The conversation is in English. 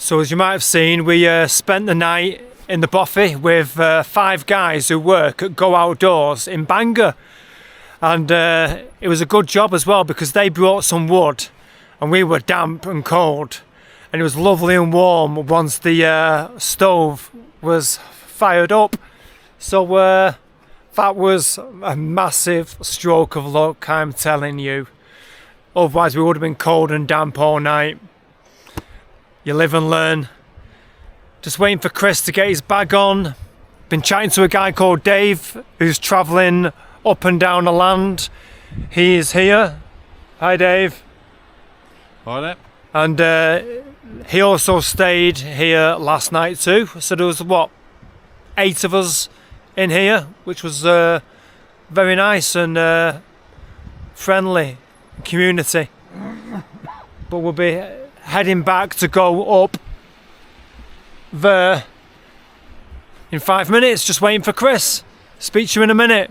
So as you might have seen, we spent the night in the bothy with 5 guys who work at Go Outdoors in Bangor. And it was a good job as well because they brought some wood and we were damp and cold. And it was lovely and warm once the stove was fired up. So that was a massive stroke of luck, I'm telling you. Otherwise we would have been cold and damp all night. You live and learn. Just waiting for Chris to get his bag on. Been chatting to a guy called Dave who's travelling up and down the land. He is here. Hi Dave. Hi there. And he also stayed here last night too. So there was 8 of us in here, which was very nice and friendly community. But we'll be heading back to go up there in 5 minutes, just waiting for Chris. Speak to you in a minute.